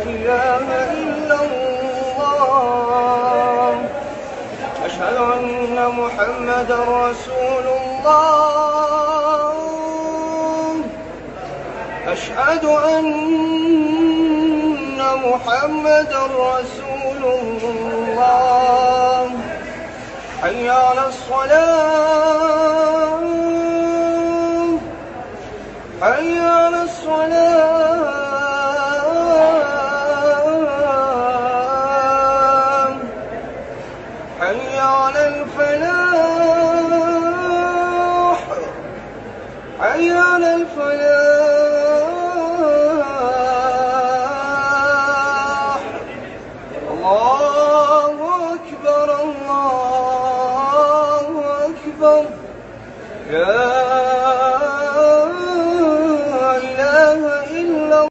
إله إلا الله. أشهد أن محمدا رسول الله. أشهد أن محمدا رسول الله. حي على الصلاة، حي على الصلاة.